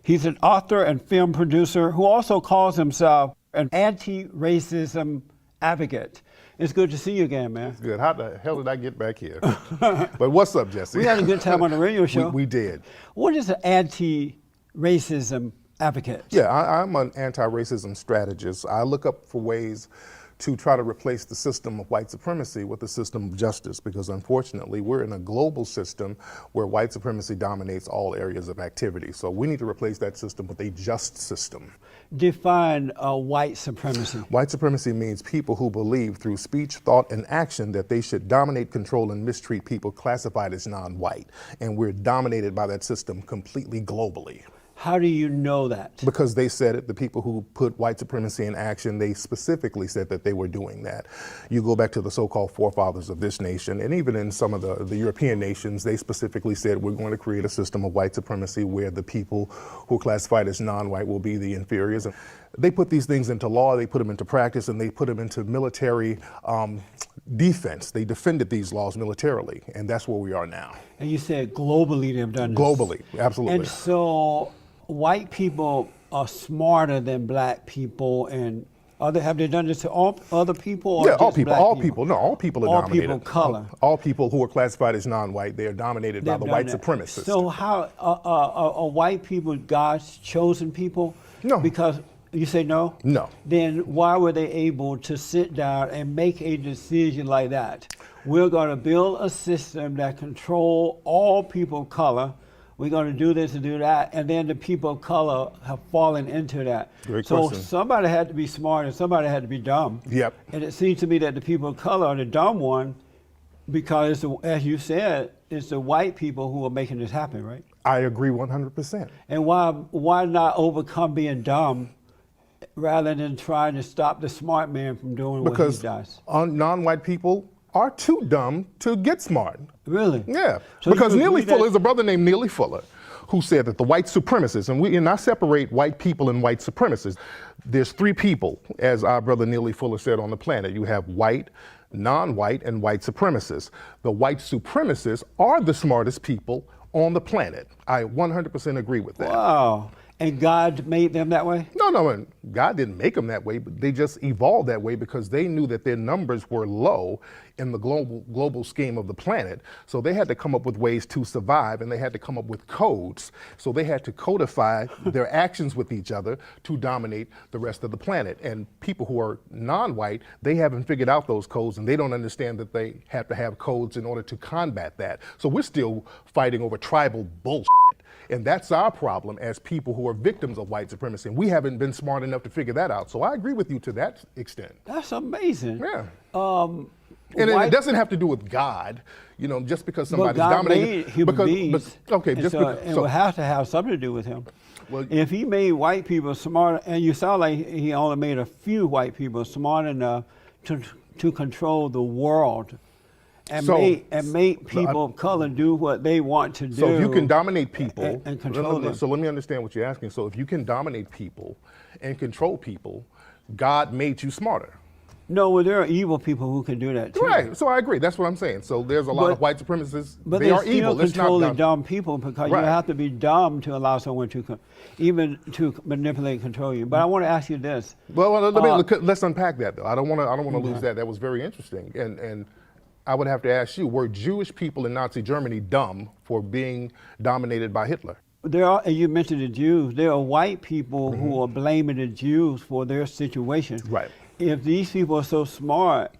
He's an author and film producer who also calls himself an anti-racism advocate. It's good to see you again, man. It's good. How the hell did I get back here? But what's up, Jesse? We had a good time on the radio show. We did. What is an anti-racism advocate? Yeah, I'm an anti-racism strategist. I look up for ways to try to replace the system of white supremacy with the system of justice, because unfortunately we're in a global system where white supremacy dominates all areas of activity. So we need to replace that system with a just system. Define white supremacy. White supremacy means people who believe through speech, thought, and action that they should dominate, control, and mistreat people classified as non-white. And we're dominated by that system completely globally. How do you know that? Because they said it. The people who put white supremacy in action, they specifically said that they were doing that. You go back to the so-called forefathers of this nation, and even in some of the European nations, they specifically said we're going to create a system of white supremacy where the people who are classified as non-white will be the inferiors. And they put these things into law, they put them into practice, and they put them into military defense. They defended these laws militarily, and that's where we are now. And you said globally they've done this. Globally, absolutely. And so white people are smarter than black people, and have they done this to all other people? Or yeah, just all people. Black All people. No, all people are all dominated. All people color. All people who are classified as non-white, they are dominated by the white supremacists. So how are white people God's chosen people? No. Because you say no? No. Then why were they able to sit down and make a decision like that? We're going to build a system that control all people of color. We're going to do this and do that, and then the people of color have fallen into that. Great so question. somebody had to be smart and somebody had to be dumb. Yep. And it seems to me that the people of color are the dumb one, because as you said, it's the white people who are making this happen, right? I agree 100%. And why not overcome being dumb rather than trying to stop the smart man from doing what he does? Because non-white people are too dumb to get smart. Really? Yeah, So because you Neely agree Fuller, that- there's a brother named Neely Fuller who said that the white supremacists, and I separate white people and white supremacists. There's three people, as our brother Neely Fuller said, on the planet. You have white, non-white, and white supremacists. The white supremacists are the smartest people on the planet. I 100% agree with that. Wow. And God made them that way? No, and God didn't make them that way, but they just evolved that way because they knew that their numbers were low in the global scheme of the planet. So they had to come up with ways to survive, and they had to come up with codes. So they had to codify their actions with each other to dominate the rest of the planet. And people who are non-white, they haven't figured out those codes, and they don't understand that they have to have codes in order to combat that. So we're still fighting over tribal bullshit. And that's our problem as people who are victims of white supremacy. And we haven't been smart enough to figure that out. So I agree with you to that extent. That's amazing. Yeah. And it doesn't have to do with God, just because somebody's dominating. Made human beings. Okay, and just so because. it would have to have something to do with him. Well, if he made white people smart, and you sound like he only made a few white people smart enough to control the world. And make people of color do what they want to do. So if you can dominate people and control them. So let me understand what you're asking. So if you can dominate people and control people, God made you smarter. No, well, there are evil people who can do that too. Right. So I agree. That's what I'm saying. So there's a lot of white supremacists. But they are evil. Still controlling not dumb people, because you have to be dumb to allow someone to even manipulate and control you. But I want to ask you this. Well, let's unpack that though. I don't want to lose that. That was very interesting. And I would have to ask you, were Jewish people in Nazi Germany dumb for being dominated by Hitler? You mentioned the Jews. There are white people who are blaming the Jews for their situation. Right. If these people are so smart,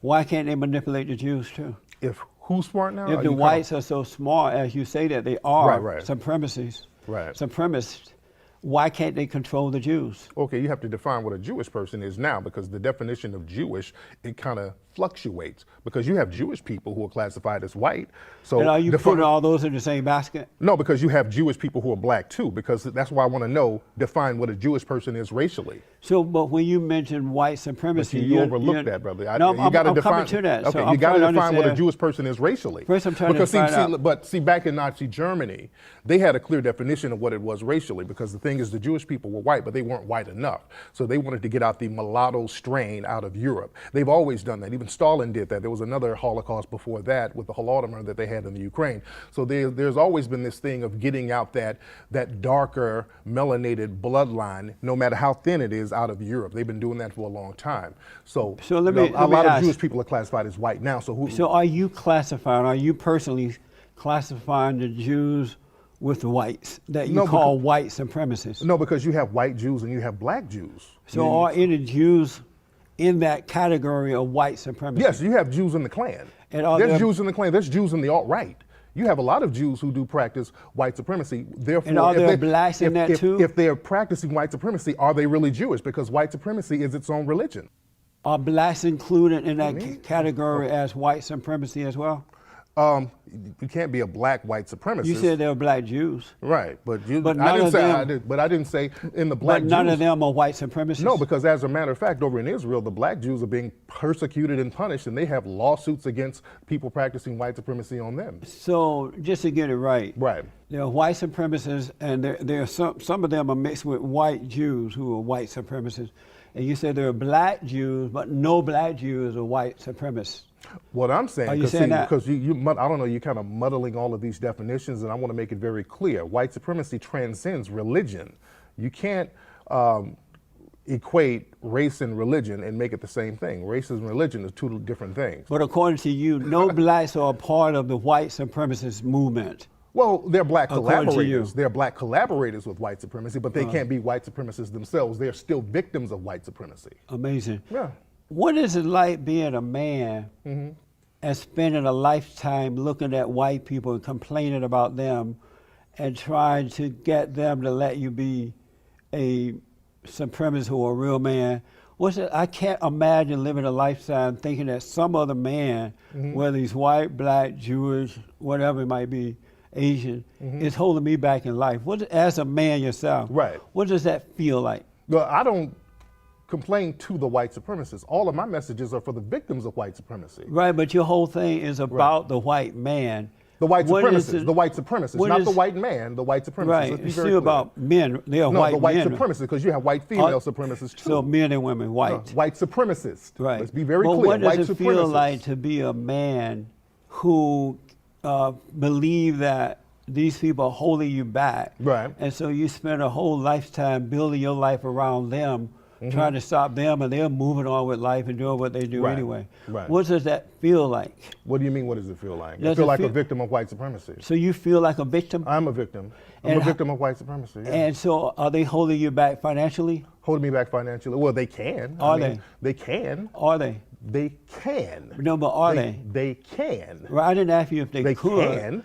why can't they manipulate the Jews too? If who's smart now? If the whites are so smart, as you say that they are, right. supremacists, right. supremacists, why can't they control the Jews? Okay, you have to define what a Jewish person is now, because the definition of Jewish, it kind of fluctuates, because you have Jewish people who are classified as white. So and are you putting all those in the same basket? No, because you have Jewish people who are black too, because that's why I want to define what a Jewish person is racially. So, but when you mention white supremacy, you overlook that, brother. No, you got to define. Coming to that. Okay, so you got to define understand what a Jewish person is racially. First, I'm trying to find out. But back in Nazi Germany, they had a clear definition of what it was racially, because the thing is, the Jewish people were white, but they weren't white enough. So they wanted to get out the mulatto strain out of Europe. They've always done that. Even even Stalin did that. There was another Holocaust before that with the Holodomor that they had in the Ukraine. So there's always been this thing of getting out that darker melanated bloodline, no matter how thin it is, out of Europe. They've been doing that for a long time. So let me a lot of ask, Jewish people are classified as white now. So are you personally classifying the Jews with the whites that you call white supremacists? No, because you have white Jews and you have black Jews. So are any Jews in that category of white supremacy? Yes, you have Jews in the Klan. And there's Jews in the Klan. There's Jews in the alt-right. You have a lot of Jews who do practice white supremacy. Therefore, and are there blacks in that too? If they're practicing white supremacy, are they really Jewish? Because white supremacy is its own religion. Are blacks included in that category as white supremacy as well? You can't be a black white supremacist. You said they were black Jews. Right, but I didn't say in the black But none Jews, of them are white supremacists? No, because as a matter of fact, over in Israel, the black Jews are being persecuted and punished, and they have lawsuits against people practicing white supremacy on them. So just to get it right, there are white supremacists, and there are some of them are mixed with white Jews who are white supremacists. And you said there are black Jews, but no black Jews are white supremacists. What I'm saying, are you saying that? Because I don't know, you're kind of muddling all of these definitions, and I want to make it very clear. White supremacy transcends religion. You can't equate race and religion and make it the same thing. Race and religion is two different things. But according to you, no blacks are a part of the white supremacist movement. Well, they're black collaborators. They're black collaborators with white supremacy, but they can't be white supremacists themselves. They're still victims of white supremacy. Amazing. Yeah. What is it like being a man and spending a lifetime looking at white people and complaining about them and trying to get them to let you be a supremacist or a real man? I can't imagine living a lifetime thinking that some other man, whether he's white, black, Jewish, whatever it might be, Asian, is holding me back in life. As a man yourself, what does that feel like? Well, I don't complain to the white supremacists. All of my messages are for the victims of white supremacy. Right, but your whole thing is about the white man. The white supremacists, not the white man, the white supremacists. Right, it's still about men. They are white men. No, the white supremacists, because you have white female supremacists too. So men and women, white. No, white supremacists. Right. Let's be very clear. What white does it feel like to be a man who believe that these people are holding you back? Right. And so you spend a whole lifetime building your life around them, trying to stop them, and they're moving on with life and doing what they do anyway. Right. What does that feel like? What do you mean, what does it feel like? I feel like a victim of white supremacy. So you feel like a victim? I'm a victim. I'm a victim of white supremacy. Yeah. And so are they holding you back financially? Holding me back financially? Well, they can. Are they? They can. Are they? They can. No, but are they? They can. Well, I didn't ask you if they could. They can.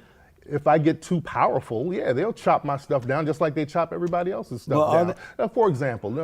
If I get too powerful, yeah, they'll chop my stuff down just like they chop everybody else's stuff down. For example, we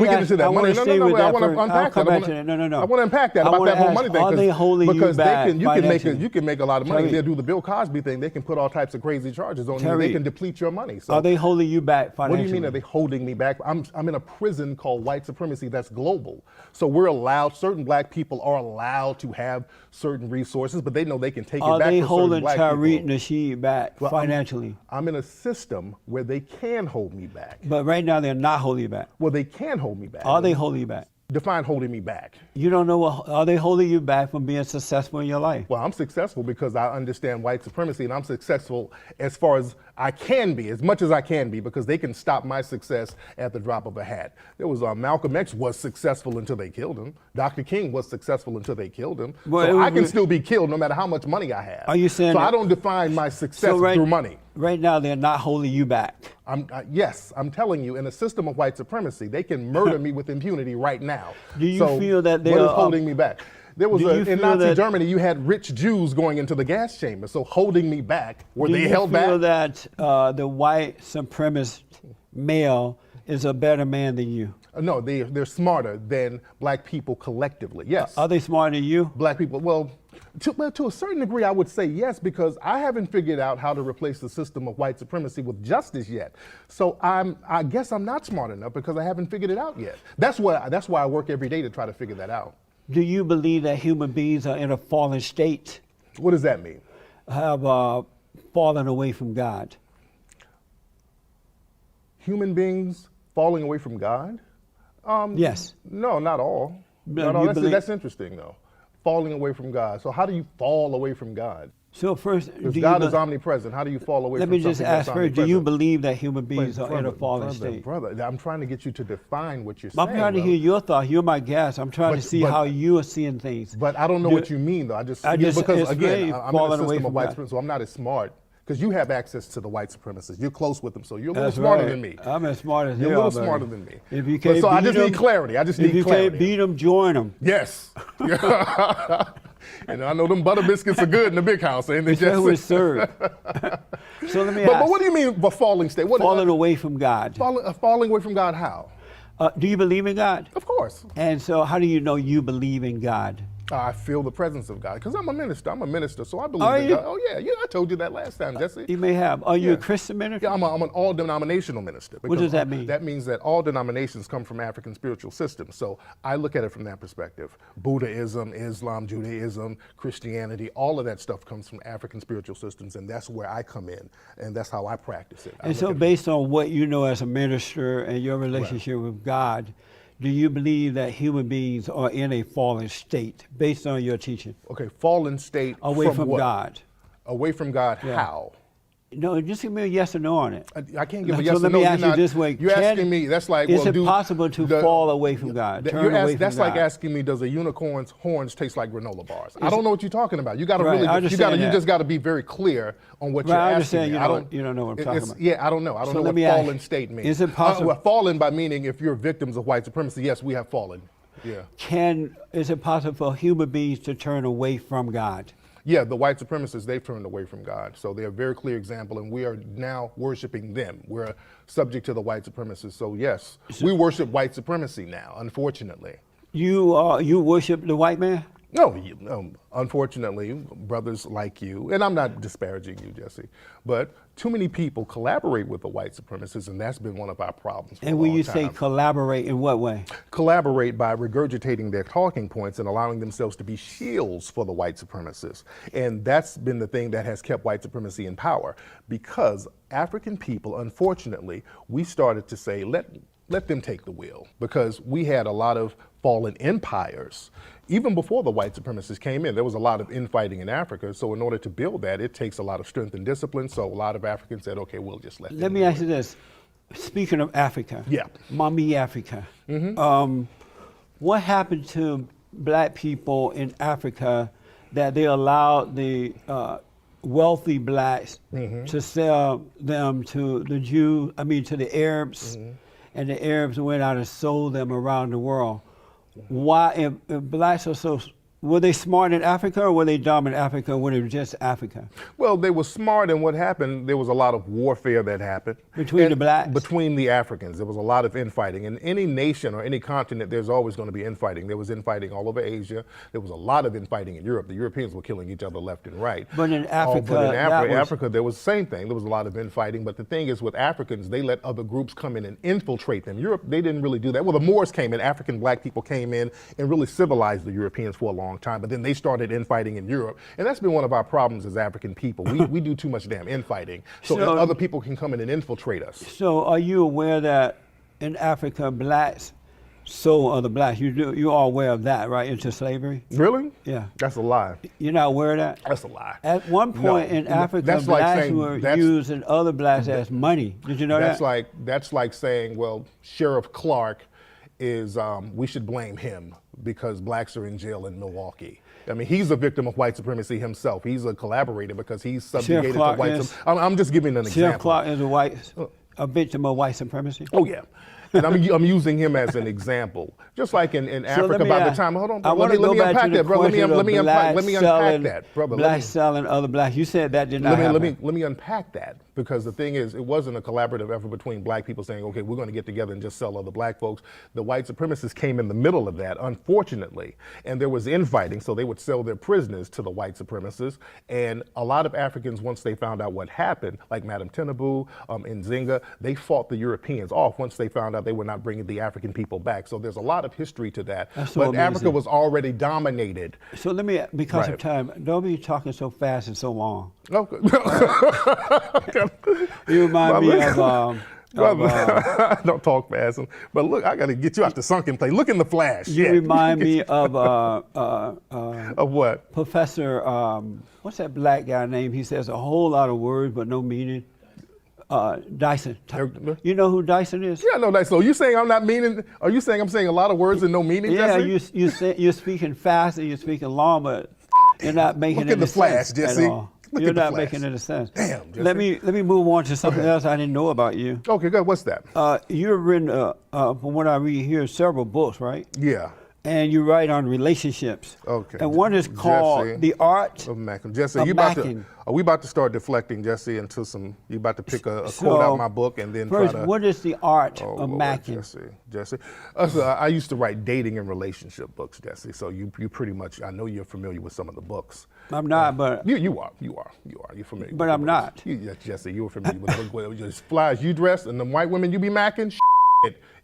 get into that money. I want to unpack that. I want to unpack that about that whole money thing. Are they holding you back financially? You can make a lot of money. They'll do the Bill Cosby thing. They can put all types of crazy charges on you. They can deplete your money. So are they holding you back financially? What do you mean, are they holding me back? I'm in a prison called white supremacy that's global. So we're allowed, certain black people are allowed to have certain resources, but they know they can take it back. Are they holding Tariq Nasheed back financially? I'm in a system where they can hold me back. But right now they're not holding you back. Well, they can hold me back. Are they holding you back? Define holding me back. You don't know are they holding you back from being successful in your life? Well, I'm successful because I understand white supremacy, and I'm successful as far as I can be, as much as I can be, because they can stop my success at the drop of a hat. There was Malcolm X was successful until they killed him. Dr. King was successful until they killed him. So I can still be killed no matter how much money I have. Are you saying so I don't define my success through money. Right now, they're not holding you back. Yes, I'm telling you, in a system of white supremacy, they can murder me with impunity right now. Do you feel that they are holding me back? There was in Nazi Germany, you had rich Jews going into the gas chamber, so holding me back. Were they held back? Do you feel that the white supremacist male is a better man than you? No, they're smarter than black people collectively. Yes. Are they smarter than you? Black people, well, to a certain degree, I would say yes, because I haven't figured out how to replace the system of white supremacy with justice yet. So I guess I'm not smart enough because I haven't figured it out yet. That's why I work every day to try to figure that out. Do you believe that human beings are in a fallen state? What does that mean? Have fallen away from God. Human beings falling away from God? Yes. No, not all. Not all. That's interesting, though. Falling away from God. So how do you fall away from God? So first, If God is omnipresent, how do you fall away let from me something just that's ask first, do you omnipresent? believe that human beings are in a fallen brother, state? Brother, I'm trying to get you to define what you're I'm saying. trying to hear your thoughts. You're my guest. I'm trying to see how you are seeing things. But I don't know what you mean, though. Because again, I'm in a system of white supremacy, so I'm not as smart. Because you have access to the white supremacists. You're close with them, so you're a little smarter than me. I'm as smart as you are. You're a little smarter than me. If you can't so I beat just them, need clarity. I just need clarity. If you can't beat them, join them. Yes. And I know them butter biscuits are good in the big house, ain't they? That's who it's served. So let me ask. But what do you mean by falling state? Falling away from God. Falling away from God how? Do you believe in God? Of course. And so how do you know you believe in God? I feel the presence of God because I'm a minister. So I believe in God. Oh yeah, I told you that last time, Jesse. You may have. Are you a Christian minister? Yeah, I'm an all-denominational minister. What does that mean? That means that all denominations come from African spiritual systems. So I look at it from that perspective. Buddhism, Islam, Judaism, Christianity, all of that stuff comes from African spiritual systems, and that's where I come in, and that's how I practice it. And so based on what you know as a minister and your relationship with God, do you believe that human beings are in a fallen state based on your teaching? Okay, fallen state away from what? God. Away from God, how? No, just give me a yes or no on it. I can't give a yes so or let no. me ask you this way. You're asking me, that's like, is it possible to fall away from God, turn away from That's God? like asking me, does a unicorn's horns taste like granola bars? I don't know what you're talking about. You got to you just got to be very clear on what you're asking me. You don't know what I'm talking about. Yeah, I don't know. I don't know what fallen state means. Is it possible? Fallen by meaning if you're victims of white supremacy, yes, we have fallen. Yeah. Is it possible for human beings to turn away from God? Yeah, the white supremacists, they've turned away from God. So they're a very clear example, and we are now worshiping them. We're subject to the white supremacists. So yes, we worship white supremacy now, unfortunately. You worship the white man? No, unfortunately, brothers like you, and I'm not disparaging you, Jesse, but too many people collaborate with the white supremacists, and that's been one of our problems. And when you say collaborate, in what way? Collaborate by regurgitating their talking points and allowing themselves to be shields for the white supremacists. And that's been the thing that has kept white supremacy in power, because African people, unfortunately, we started to say, let them take the wheel, because we had a lot of fallen empires. Even before the white supremacists came in, there was a lot of infighting in Africa. So in order to build that, it takes a lot of strength and discipline. So a lot of Africans said, okay, we'll just let them Let me ask you this. Speaking of Africa, Mommy Africa, what happened to black people in Africa that they allowed the wealthy blacks to sell them to the Arabs, and the Arabs went out and sold them around the world? Why, if blacks are so, were they smart in Africa, or were they dumb in Africa when it was just Africa? Well, they were smart, and what happened, there was a lot of warfare that happened. Between the blacks? Between the Africans. There was a lot of infighting. In any nation or any continent, there's always going to be infighting. There was infighting all over Asia. There was a lot of infighting in Europe. The Europeans were killing each other left and right. But in Africa, Africa, there was the same thing. There was a lot of infighting. But the thing is, with Africans, they let other groups come in and infiltrate them. Europe, they didn't really do that. Well, the Moors came in. African black people came in and really civilized the Europeans for a long time. But then they started infighting in Europe. And that's been one of our problems as African people. We do too much damn infighting. So other people can come in and infiltrate us. So are you aware that in Africa, blacks sold other blacks? You are aware of that, right, into slavery? Really? Yeah. That's a lie. You're not aware of that? That's a lie. At one point in Africa, blacks were using other blacks as money. Did you know that? That's like saying, well, Sheriff Clark is, we should blame him because blacks are in jail in Milwaukee. I mean, he's a victim of white supremacy himself. He's a collaborator because he's subjugated to white supremacy. I'm just giving an example. Sheriff Clark is a victim of white supremacy? Oh, yeah. And I'm using him as an example. Just like in Africa, by the time, hold on, bro, let me unpack that, bro. Let me unpack that, brother. Blacks selling other blacks. You said that did not happen. Let me unpack that, because the thing is, it wasn't a collaborative effort between black people saying, okay, we're going to get together and just sell other black folks. The white supremacists came in the middle of that, unfortunately, and there was infighting, so they would sell their prisoners to the white supremacists. And a lot of Africans, once they found out what happened, like Madame Tinubu, Nzinga, they fought the Europeans off once they found out they were not bringing the African people back. So there's a lot of history to that. But Africa was already dominated. So let me, because of time, don't be talking so fast and so long. Okay. You remind me of Don't talk fast. But look, I got to get you out the sunken place. Look in the flash. You remind me of of what? Professor, what's that black guy name? He says a whole lot of words but no meaning. Dyson. You know who Dyson is? Yeah, I know Dyson. So you saying I'm not meaning? Are you saying I'm saying a lot of words and no meaning? Yeah, Jesse? you're speaking fast and you're speaking long, but you're not making Look in the flash, Jesse. At all. You're not making any sense. Damn, Jesse. Let me move on to something else I didn't know about you. Okay, good. What's that? You've written, from what I read here, several books, right? Yeah. And you write on relationships. Okay. And one is called Jesse, The Art of Macking. Jesse, of you about Macking. are we about to start deflecting, Jesse, into some? You about to pick a quote out of my book and then first, try to? What is the art Oh, of Lord, Macking? Jesse. So I used to write dating and relationship books, Jesse. So you pretty much, I know you're familiar with some of the books. I'm not, but You are. You're familiar. But with I'm the not. books. Yes, Jesse, you're familiar with the book. Well, just flies you dress and the white women you be macking.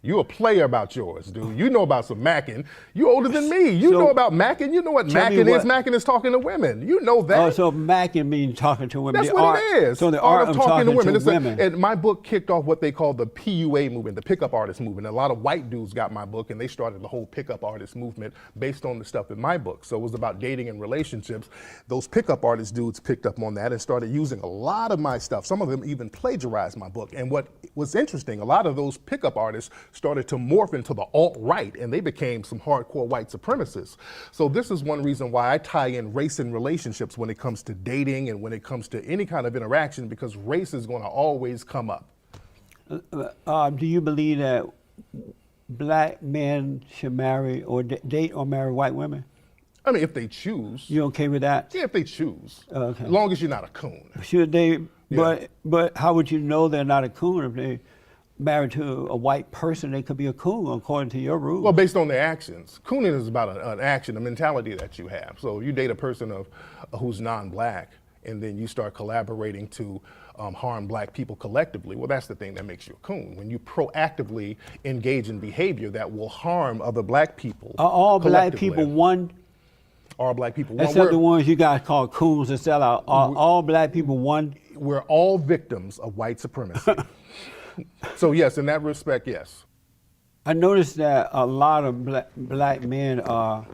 You a player about yours, dude. You know about some macking. You older than me. You So, know about macking. You know what tell me macking is. what- Macking is talking to women. You know that. oh, so Macking means talking to women. That's the what art, it is. So the art of talking to women. And my book kicked off what they call the PUA movement, the pickup artist movement. A lot of white dudes got my book and they started the whole pickup artist movement based on the stuff in my book. So it was about dating and relationships. Those pickup artist dudes picked up on that and started using a lot of my stuff. Some of them even plagiarized my book. And what was interesting, a lot of those pickup artists started to morph into the alt-right and they became some hardcore white supremacists. So this is one reason why I tie in race and relationships when it comes to dating and when it comes to any kind of interaction, because race is going to always come up. Do you believe that black men should marry or date or marry white women? I mean, if they choose. You okay with that? Yeah, if they choose. Okay. As long as you're not a coon. Should they? Yeah. But how would you know they're not a coon if they married to a white person? They could be a coon according to your rules. Well, based on their actions. Cooning is about an action, a mentality that you have. So you date a person who's non-black and then you start collaborating to harm black people collectively. Well, that's the thing that makes you a coon. When you proactively engage in behavior that will harm other black people. Are all black people one? All black people. Except the ones you guys call coons and sell out. Are all black people one? We're all victims of white supremacy. So yes, in that respect, yes. I noticed that a lot of black men are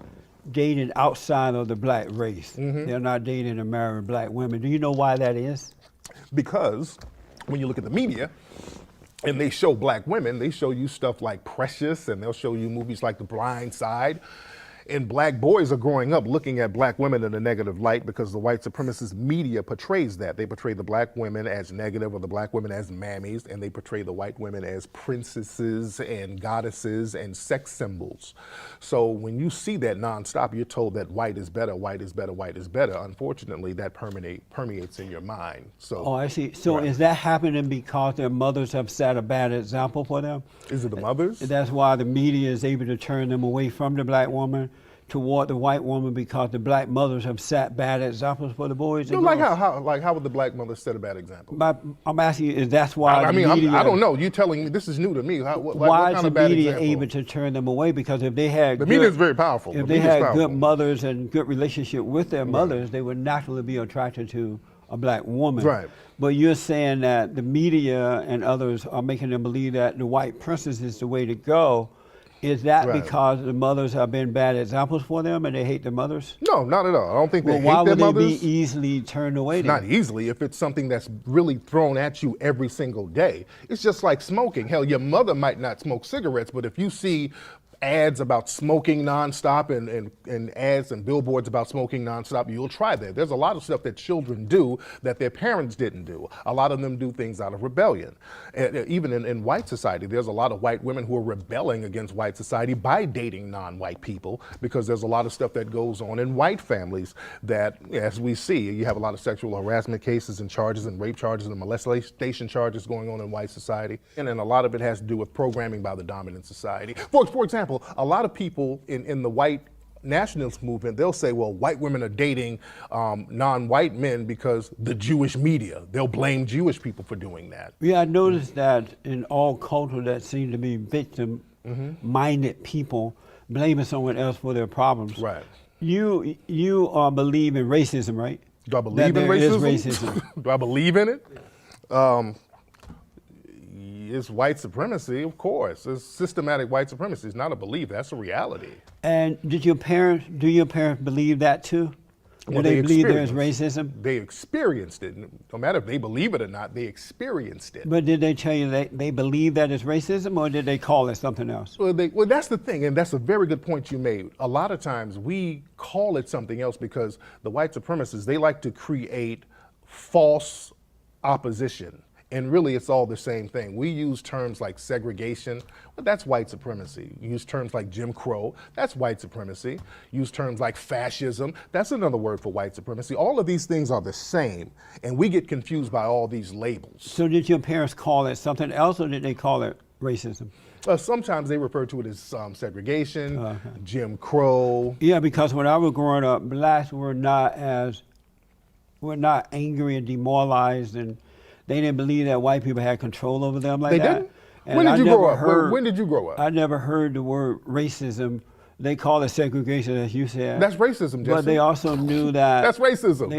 dating outside of the black race. Mm-hmm. They're not dating and marrying black women. Do you know why that is? Because when you look at the media and they show black women, they show you stuff like Precious and they'll show you movies like The Blind Side. And black boys are growing up looking at black women in a negative light because the white supremacist media portrays that. They portray the black women as negative or the black women as mammies, and they portray the white women as princesses and goddesses and sex symbols. So when you see that nonstop, you're told that white is better, white is better, white is better. Unfortunately, that permeates in your mind. So, Oh, I see. So right. Is that happening because their mothers have set a bad example for them? Is it the mothers? That's why the media is able to turn them away from the black woman toward the white woman, because the black mothers have set bad examples for the boys. No, like how would the black mother set a bad example? But I'm asking you, is that's why I mean, the media, I don't know. You telling me, this is new to me. What why kind is the of bad media example? able to turn them away? Because if they had The media is very powerful. If The they media is had powerful. good mothers and good relationship with their mothers, they would naturally be attracted to a black woman. Right. But you're saying that the media and others are making them believe that the white princess is the way to go. Is that Right. because the mothers have been bad examples for them and they hate the mothers? No, not at all. I don't think they Well, hate why their would they mothers. be easily turned away? Not then? easily. If it's something that's really thrown at you every single day, it's just like smoking. Hell, your mother might not smoke cigarettes, but if you see ads about smoking nonstop and ads and billboards about smoking nonstop, you'll try that. There's a lot of stuff that children do that their parents didn't do. A lot of them do things out of rebellion. And even in white society, there's a lot of white women who are rebelling against white society by dating non-white people, because there's a lot of stuff that goes on in white families that, as we see, you have a lot of sexual harassment cases and charges and rape charges and molestation charges going on in white society. And then a lot of it has to do with programming by the dominant society. For example, a lot of people in the white nationalist movement, they'll say, well, white women are dating non-white men because the Jewish media. They'll blame Jewish people for doing that. Yeah, I noticed that in all cultures that seem to be victim-minded people blaming someone else for their problems. Right. You believe in racism, right? Do I believe That in there is racism? racism. Do I believe in it? It's white supremacy, of course. It's systematic white supremacy. It's not a belief. That's a reality. And do your parents believe that too? Do Well, they believe there's experienced- racism? They experienced it. No matter if they believe it or not, they experienced it. But did they tell you they believe that it's racism, or did they call it something else? Well, that's the thing, and that's a very good point you made. A lot of times we call it something else because the white supremacists, they like to create false opposition. And really, it's all the same thing. We use terms like segregation, well, that's white supremacy. Use terms like Jim Crow, that's white supremacy. Use terms like fascism, that's another word for white supremacy. All of these things are the same, and we get confused by all these labels. So did your parents call it something else, or did they call it racism? Sometimes they refer to it as segregation, Jim Crow. Yeah, because when I was growing up, blacks were not angry and demoralized, and they didn't believe that white people had control over them like They that. didn't? And When did I you never grow up? heard- When did you grow up? I never heard the word racism. They call it segregation, as you said. That's racism, Jesse. But they also knew that That's racism.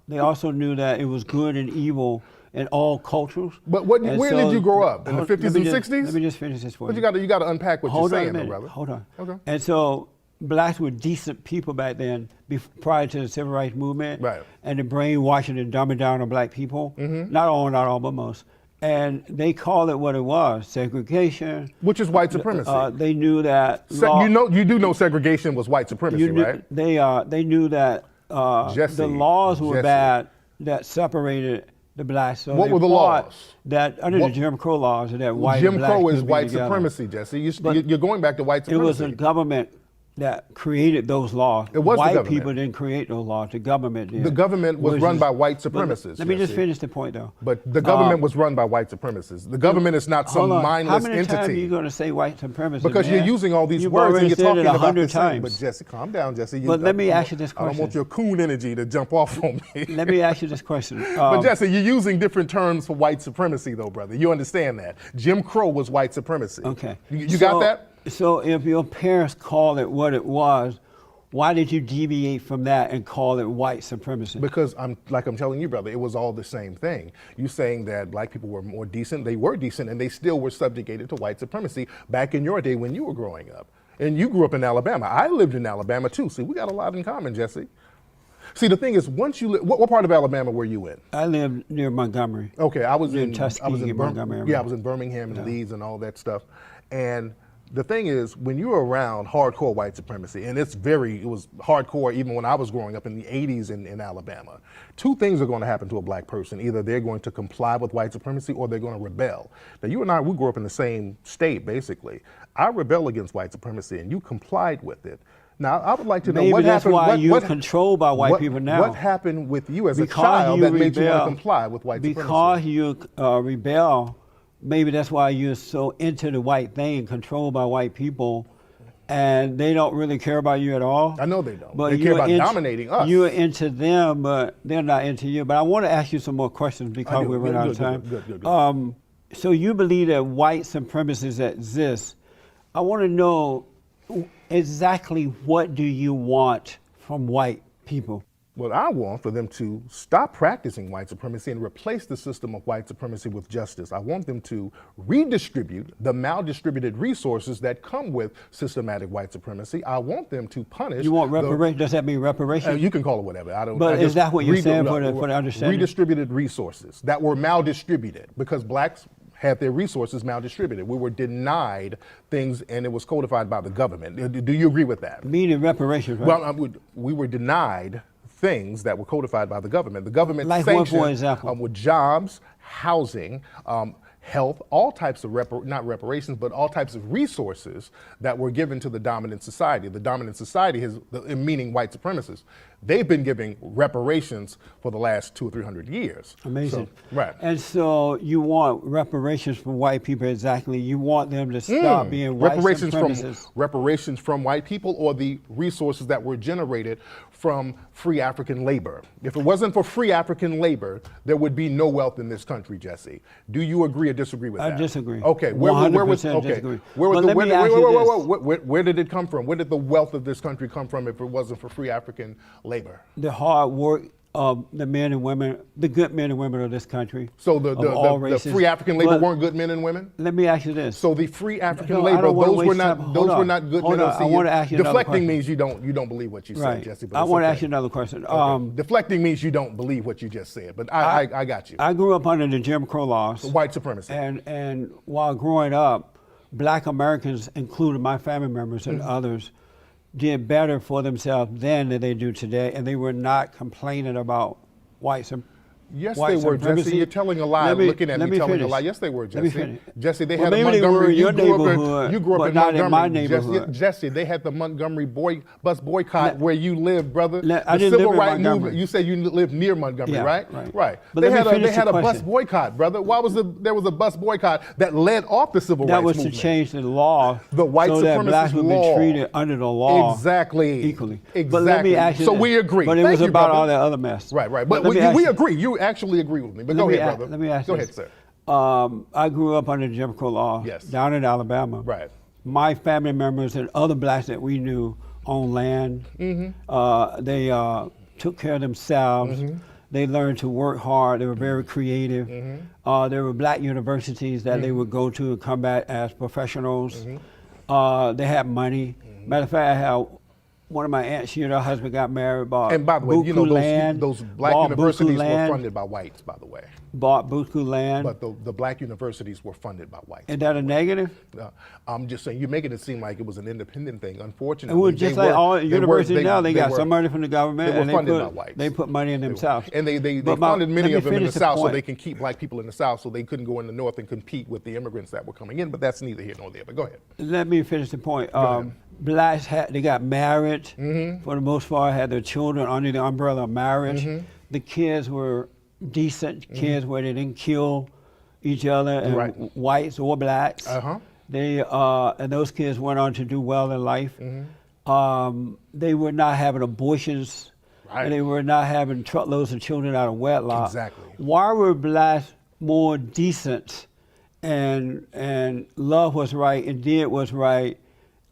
They also knew that it was good and evil in all cultures. But And where so- did you grow up? In the 50s and 60s? Let me just finish this for But you. you got to unpack what Hold you're on a saying, though, minute. brother. Hold on. Okay. And so blacks were decent people back then, prior to the civil rights movement, Right. and the brainwashing and dumbing down of black people. Not all, but most. And they called it what it was: segregation. Which is white supremacy. They knew that. You do know segregation was white supremacy, right? They knew that Jesse, the laws were Jesse. bad that separated the blacks. So What they were the fought laws? That under What- the Jim Crow laws, that white Jim and black Crow is couldn't be white together. supremacy, Jesse. But You're going back to white It was supremacy. a government that created those laws. It was the white government. people didn't create those laws. The government did. The government was Which run is- by white but supremacists. Let me just Jesse. finish the point, though. But the government was run by white supremacists. The government is not some Hold on. mindless How many times are entity. you going to say white supremacy? Because you're man? using all these You've words already and you're said talking it about 100 the same. times. But Jesse, calm down, Jesse. But let me ask you this I don't want question. your coon energy to jump off on me. Let me ask you this question. But Jesse, you're using different terms for white supremacy, though, brother. You understand that? Jim Crow was white supremacy. Okay. You got that? So if your parents called it what it was, why did you deviate from that and call it white supremacy? Because I'm telling you, brother, it was all the same thing. You saying that black people were more decent, they were decent, and they still were subjugated to white supremacy back in your day when you were growing up. And you grew up in Alabama. I lived in Alabama too. See, we got a lot in common, Jesse. See, the thing is, once you what part of Alabama were you in? I lived near Montgomery. Okay, I was in Tuskegee, Montgomery. Yeah, I was in Birmingham and Leeds and all that stuff. And the thing is, when you're around hardcore white supremacy, and it was hardcore even when I was growing up in the 80s in Alabama, two things are going to happen to a black person. Either they're going to comply with white supremacy or they're going to rebel. Now, you and I, we grew up in the same state, basically. I rebel against white supremacy, and you complied with it. Now, I would like to know Maybe what that's happened. why you're controlled by white people now. What happened with you as a Because child you that made you want to rebel. comply with white supremacy? Because you rebel, maybe that's why you're so into the white thing, controlled by white people, and they don't really care about you at all. I know they don't. But They care about dominating us. You're into them, but they're not into you. But I want to ask you some more questions because we're running out of time. Good. So you believe that white supremacists exist. I want to know exactly what do you want from white people? What I want for them to stop practicing white supremacy and replace the system of white supremacy with justice. I want them to redistribute the maldistributed resources that come with systematic white supremacy. I want them to punish. You want reparations? Does that mean reparations? You can call it whatever. I don't. But I is just that what you're saying for the redistributed understanding? Redistributed resources that were maldistributed because blacks had their resources maldistributed. We were denied things, and it was codified by the government. Do you agree with that? Meaning reparations, right? Well, we were denied things that were codified by the government. The government Like what, sanctioned for example? with jobs, housing, health, all types of not reparations, but all types of resources that were given to the dominant society. The dominant society meaning white supremacists. They've been giving reparations for the last 200 or 300 years. Amazing. So, right. And so you want reparations from white people exactly. You want them to stop being white supremacists. Reparations from white people or the resources that were generated from free African labor. If it wasn't for free African labor, there would be no wealth in this country, Jesse. Do you agree or disagree with that? I disagree. Okay. 100% disagree. Where did it come from? Where did the wealth of this country come from if it wasn't for free African labor? The hard work the men and women, the good men and women of this country. So of all the races. free African labor But weren't good men and women? let me ask you this. So the free African No, I labor, don't wanna those were waste not time. those Hold were on. not good Hold men. on. I wanna ask you another Deflecting question. means you don't believe what you Right. said, Jesse. But I it's want to okay. ask you another question. Okay. Deflecting means you don't believe what you just said, but I got you. I grew up under the Jim Crow laws. White supremacy. And while growing up, Black Americans, including my family members and others, did better for themselves then than they do today, and they were not complaining about white supremacy. Yes, they were, Jesse. You're telling a lie. Looking at me telling a lie. Yes, they were, Let me Jesse. finish. Jesse, they Well, had a maybe they were Montgomery. in your neighborhood, You grew up but in not in my Montgomery. neighborhood. Jesse, they had the Montgomery bus boycott where you live, brother. I The didn't civil live in rights Montgomery. movement. You said you live near Montgomery, Yeah, right? right. Right. But They let me finish had the a bus question. boycott, brother. Why was there was a bus boycott that led off the civil That rights was movement? to change the law, The white so that blacks supremacist would law. be treated under the law Exactly. equally. Exactly. But let me ask you So this. we agree. But it Thank was you, about brother. all that other mess. Right. But let me ask we you- agree. You actually agree with me. But go ahead, brother. Let me ask Go this. ahead, sir. I grew up under Jim Crow law Yes. down in Alabama. Right. My family members and other blacks that we knew owned land. They took care of themselves. They learned to work hard. They were very creative. There were black universities that they would go to and come back as professionals. They had money. Matter of fact, I had one of my aunts, her husband got married, bought And by the way, you know, buku land, those black bought buku universities were land, funded by whites, by the way. Bought buku land. But the black universities were funded by whites. Is that a negative? I'm just saying, you're making it seem like it was an independent thing. Unfortunately, It was just they like were- all they universities were- now. They got were- some money from the government, They were and funded by whites. they put money in themselves. And they But funded many let me of them in the finish South so point. they can keep black people in the South so they couldn't go in the North and compete with the immigrants that were coming in. But that's neither here nor there. But go ahead. Let me finish the point. ahead. Blacks they got married for the most part, had their children under the umbrella of marriage. The kids were decent kids where they didn't kill each other, and Right. whites or blacks. They and those kids went on to do well in life. They were not having abortions. Right. And they were not having truckloads of children out of wedlock. Exactly. Why were blacks more decent and love was right and did what's right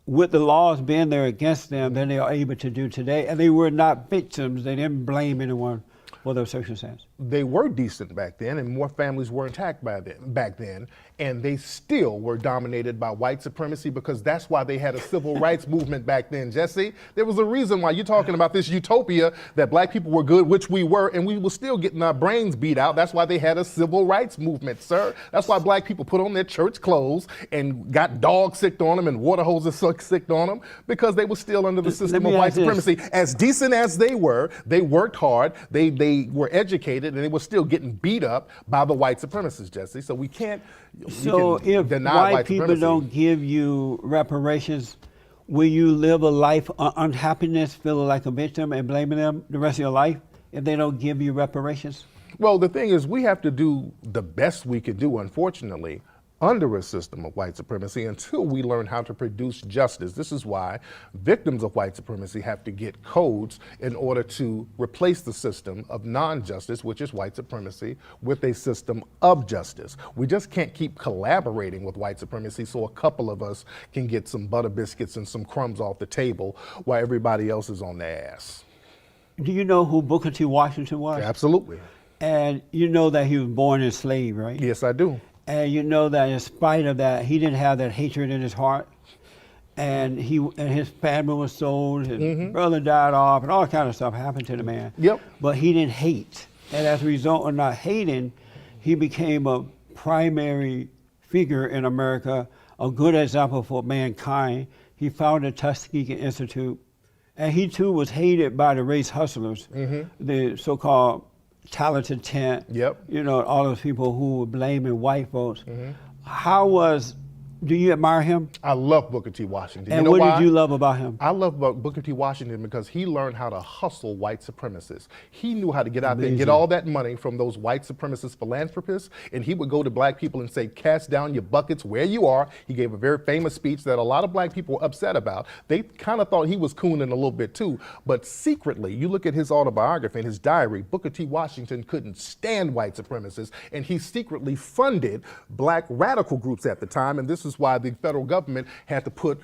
with the laws being there against them than they are able to do today? And they were not victims. They didn't blame anyone for those circumstances. They were decent back then, and more families were intact back then, and they still were dominated by white supremacy because that's why they had a civil rights movement back then, Jesse. There was a reason why you're talking about this utopia that black people were good, which we were, and we were still getting our brains beat out. That's why they had a civil rights movement, sir. That's why black people put on their church clothes and got dogs sicked on them and water hoses sicked on them because they were still under the system of white supremacy. As decent as they were, they worked hard, they were educated, and they were still getting beat up by the white supremacists, Jesse. So we can't If deny white people supremacy. don't give you reparations, will you live a life of unhappiness, feeling like a victim and blaming them the rest of your life if they don't give you reparations? Well, the thing is, we have to do the best we can do, unfortunately, under a system of white supremacy until we learn how to produce justice. This is why victims of white supremacy have to get codes in order to replace the system of non-justice, which is white supremacy, with a system of justice. We just can't keep collaborating with white supremacy so a couple of us can get some butter biscuits and some crumbs off the table while everybody else is on their ass. Do you know who Booker T. Washington was? Absolutely. And you know that he was born enslaved, right? Yes, I do. And you know that in spite of that, he didn't have that hatred in his heart. And his family was sold, his brother died off, and all kind of stuff happened to the man. Yep. But he didn't hate. And as a result of not hating, he became a primary figure in America, a good example for mankind. He founded Tuskegee Institute. And he too was hated by the race hustlers, the so-called talented 10. Yep. You know, all those people who were blaming white folks. Do you admire him? I love Booker T. Washington. And you know what why? did you love about him? I love Booker T. Washington because he learned how to hustle white supremacists. He knew how to get out there and get all that money from those white supremacist philanthropists, and he would go to black people and say, cast down your buckets where you are. He gave a very famous speech that a lot of black people were upset about. They kind of thought he was cooning a little bit too, but secretly, you look at his autobiography and his diary, Booker T. Washington couldn't stand white supremacists, and he secretly funded black radical groups at the time, and this is why the federal government had to put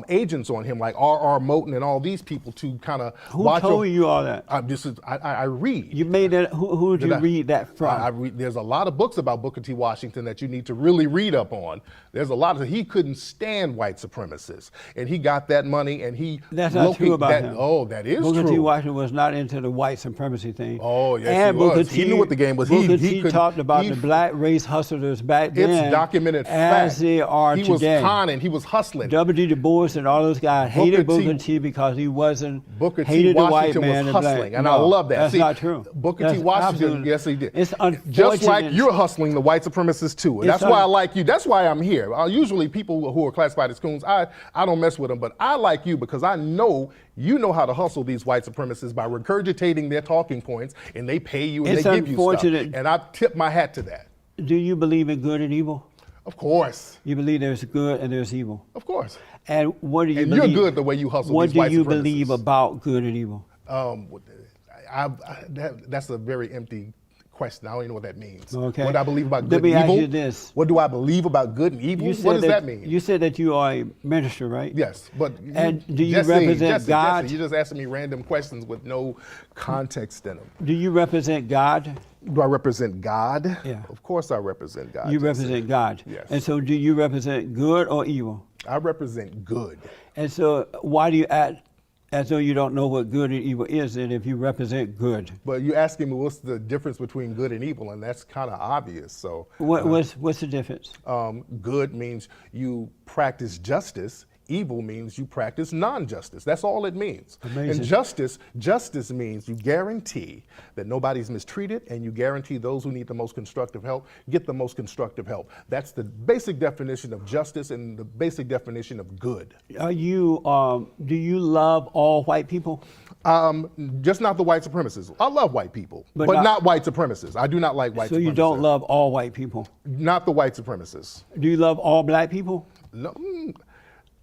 agents on him, like R.R. Moten and all these people, to kind of Who watch told him. you all that? I read. You made that. Who did you read that from? I read. There's a lot of books about Booker T. Washington that you need to really read up on. There's a lot of. He couldn't stand white supremacists, and he got that money, and he. That's not true about him. Oh, that is Booker true. T. Washington was not into the white supremacy thing. Oh, yes, and he was. Booker He knew what the game was. Booker He T. talked about the black race hustlers back then. It's documented as fact. they are he today. was conning. He was hustling. W.D. Du Bois and all those guys hated Booker T. because he wasn't hated the white man was hustling, and no, I love that. That's See, not true. Booker T. Washington, yes, he did. It's unfortunate. Just like you're hustling the white supremacists too. And that's why I like you. That's why I'm here. Usually people who are classified as coons, I don't mess with them, but I like you because I know you know how to hustle these white supremacists by regurgitating their talking points, and they pay you and they give you stuff. And I tip my hat to that. Do you believe in good and evil? Of course. You believe there's good and there's evil? Of course. And what do you and believe? You're good the way you hustle what these white supremacists. What do you believe about good and evil? That's a very empty question. I don't even know what that means. Okay. What do I believe about good and evil? Let me ask you this. What do I believe about good and evil? What does that mean? You said that you are a minister, right? Yes, but and do you represent God? Jesse, you're just asking me random questions with no context in them. Do you represent God? Do I represent God? Yeah. Of course I represent God. You represent God. Yes. And so do you represent good or evil? I represent good. And so why do you act as though you don't know what good and evil is then if you represent good? But you're asking me what's the difference between good and evil, and that's kind of obvious. So what's the difference? Good means you practice justice. Evil means you practice non-justice. That's all it means. Amazing. And justice means you guarantee that nobody's mistreated, and you guarantee those who need the most constructive help get the most constructive help. That's the basic definition of justice and the basic definition of good. Do you love all white people? Just not the white supremacists. I love white people, but not white supremacists. I do not like white supremacists. So you don't love all white people? Not the white supremacists. Do you love all black people? No.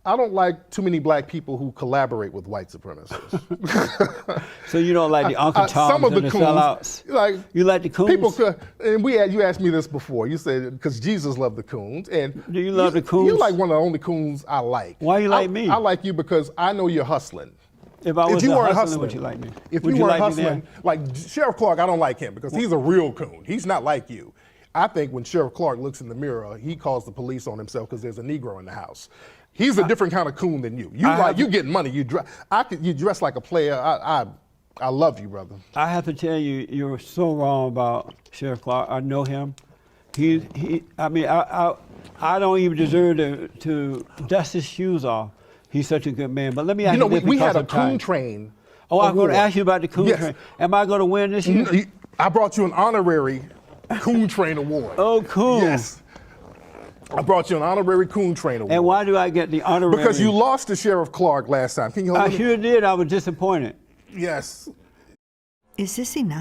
I don't like too many black people who collaborate with white supremacists. So you don't like the Uncle Toms some of and the coons, sellouts? Like, you like the coons? People you asked me this before. You said, because Jesus loved the coons. And do you love the coons? You're like one of the only coons I like. Why you like me? I like you because I know you're hustling. If you weren't hustling, would you like me? If you weren't hustling, like Sheriff Clark, I don't like him because he's a real coon. He's not like you. I think when Sheriff Clark looks in the mirror, he calls the police on himself because there's a Negro in the house. He's a different kind of coon than you. You getting money. You dress like a player. I love you, brother. I have to tell you, you're so wrong about Sheriff Clark. I know him. I don't even deserve to dust his shoes off. He's such a good man. But let me ask you this. We had a coon train. Oh, I'm going to ask you about the coon train. Am I going to win this year? I brought you an honorary coon train award. Oh, cool. Yes. I brought you an honorary coon train award. And why do I get the honorary? Because you lost to Sheriff Clark last time. Can you hold I sure did. I was disappointed. Yes. Is this enough?